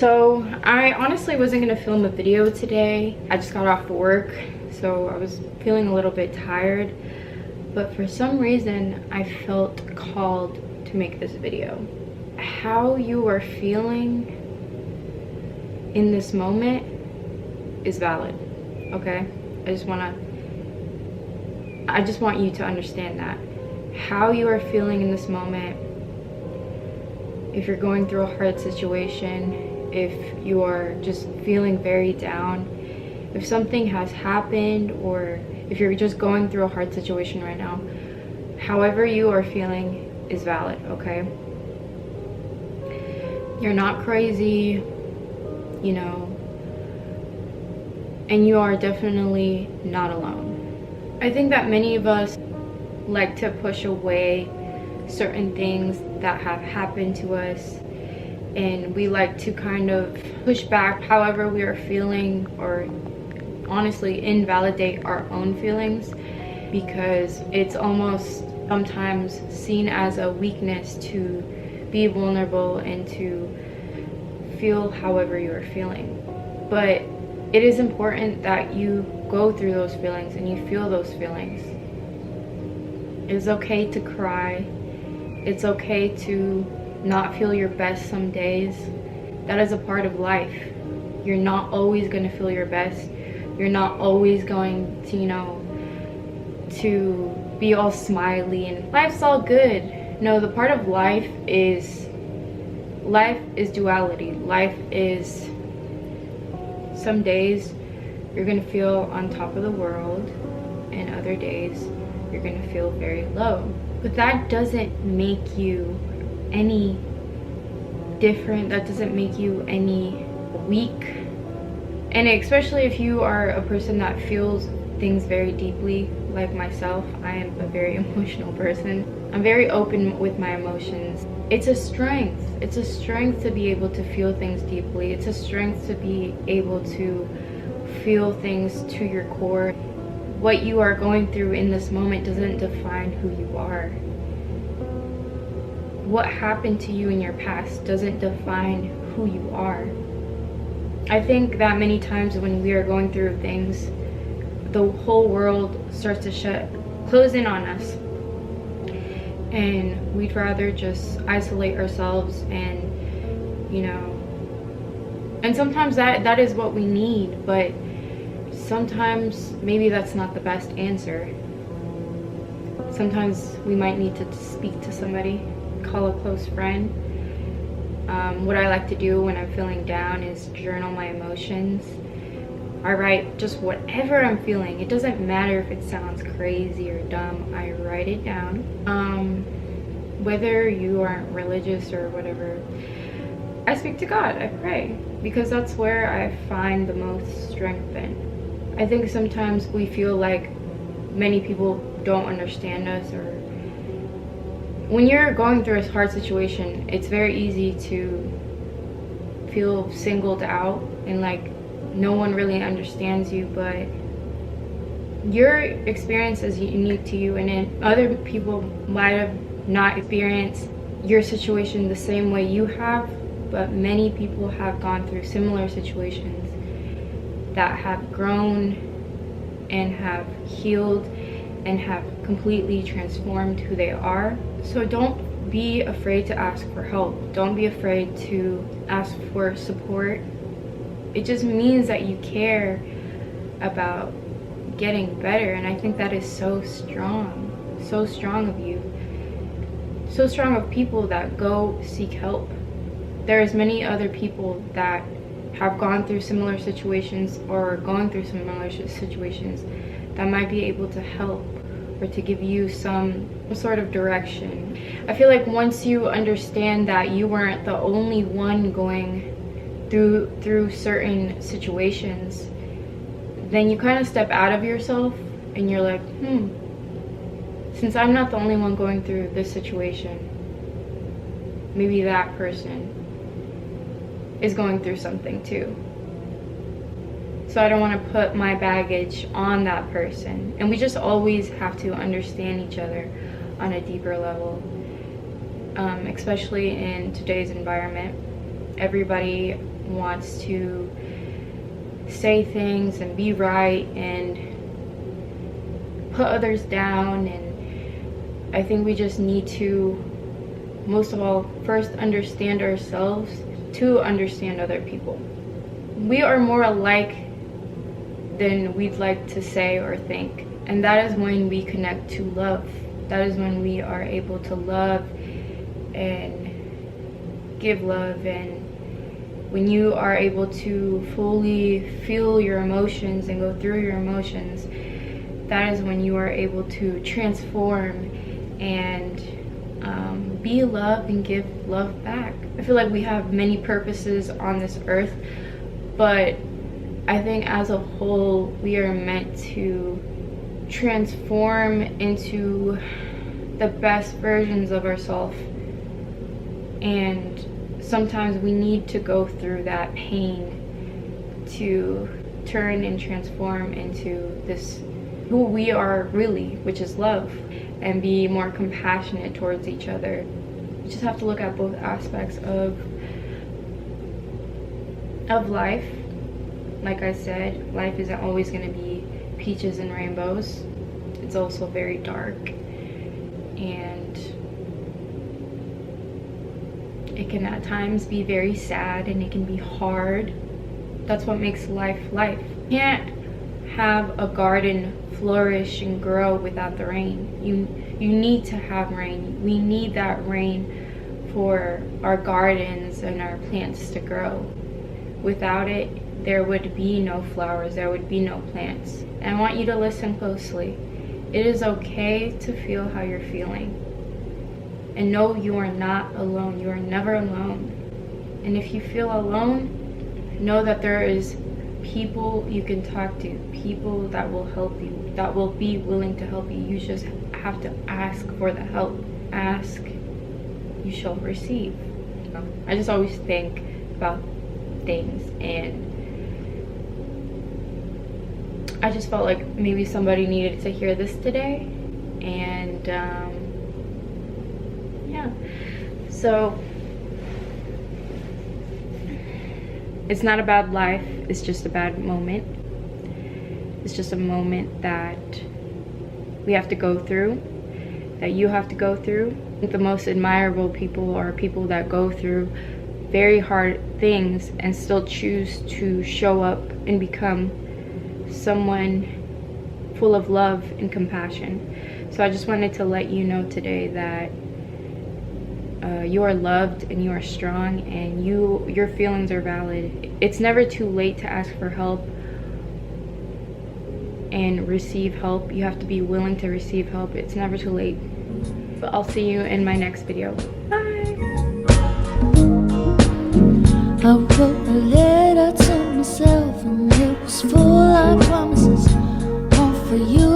So I honestly wasn't gonna film a video today. I just got off work, so I was feeling a little bit tired, but for some reason I felt called to make this video. How you are feeling in this moment is valid, okay? I just want you to understand that. How you are feeling in this moment, if you're going through a hard situation, if you are just feeling very down, if something has happened, or if you're just going through a hard situation right now, however you are feeling is valid, okay? You're not crazy, you know, and you are definitely not alone. I think that many of us like to push away certain things that have happened to us, and we like to kind of push back however we are feeling, or honestly invalidate our own feelings, because it's almost sometimes seen as a weakness to be vulnerable and to feel however you are feeling. But it is important that you go through those feelings and you feel those feelings. It's okay to cry. It's okay to not feel your best some days. That is a part of life. You're not always going to feel your best. You're not always going to, you know, to be all smiley and life's all good. No, the part of life is duality. Life is, some days you're going to feel on top of the world, and other days you're going to feel very low. But that doesn't make you any different. That doesn't make you any weak. And especially if you are a person that feels things very deeply, like myself. I am a very emotional person. I'm very open with my emotions. It's a strength. It's a strength to be able to feel things deeply. It's a strength to be able to feel things to your core. What you are going through in this moment doesn't define who you are. What happened to you in your past doesn't define who you are. I think that many times when we are going through things, the whole world starts to close in on us, and we'd rather just isolate ourselves, and you know, and sometimes that is what we need, but sometimes maybe that's not the best answer. Sometimes we might need to speak to somebody, call a close friend. What I like to do when I'm feeling down is journal my emotions. I write just whatever I'm feeling. It doesn't matter if it sounds crazy or dumb. I write it down. Whether you aren't religious or whatever, I speak to God. I pray, because that's where I find the most strength in. I think sometimes we feel like many people don't understand us, or when you're going through a hard situation, it's very easy to feel singled out and like no one really understands you. But your experience is unique to you, and then other people might have not experienced your situation the same way you have, but many people have gone through similar situations that have grown and have healed and have completely transformed who they are. So don't be afraid to ask for help. Don't be afraid to ask for support. It just means that you care about getting better, and I think that is so strong of you, so strong of people that go seek help. There's many other people that have gone through similar situations or going through similar situations that might be able to help or to give you some sort of direction. I feel like once you understand that you weren't the only one going through certain situations, then you kind of step out of yourself and you're like, since I'm not the only one going through this situation, maybe that person is going through something too. So I don't want to put my baggage on that person. And we just always have to understand each other on a deeper level, especially in today's environment. Everybody wants to say things and be right and put others down. And I think we just need to, most of all, first understand ourselves to understand other people. We are more alike than we'd like to say or think, and that is when we connect to love. That is when we are able to love and give love. And when you are able to fully feel your emotions and go through your emotions, that is when you are able to transform and be love and give love back. I feel like we have many purposes on this earth, but I think as a whole we are meant to transform into the best versions of ourselves. And sometimes we need to go through that pain to turn and transform into this who we are really, which is love, and be more compassionate towards each other. We just have to look at both aspects of life. Like I said, life isn't always going to be peaches and rainbows. It's also very dark, and it can at times be very sad, and it can be hard. That's what makes life life. You can't have a garden flourish and grow without the rain. You need to have rain. We need that rain for our gardens and our plants to grow. Without it, there would be no flowers, there would be no plants. And I want you to listen closely. It is okay to feel how you're feeling. And know you are not alone. You are never alone. And if you feel alone, know that there is people you can talk to, people that will help you, that will be willing to help you. You just have to ask for the help. Ask, you shall receive. I just always think about things, and I just felt like maybe somebody needed to hear this today. And yeah, so it's not a bad life, it's just a bad moment. It's just a moment that we have to go through, that you have to go through. I think the most admirable people are people that go through very hard things and still choose to show up and become someone full of love and compassion. So I just wanted to let you know today that you are loved and you are strong, and your feelings are valid. It's never too late to ask for help and receive help. You have to be willing to receive help. It's never too late. But I'll see you in my next video. Bye. I wrote a letter to myself, and it was full of promises. One for you,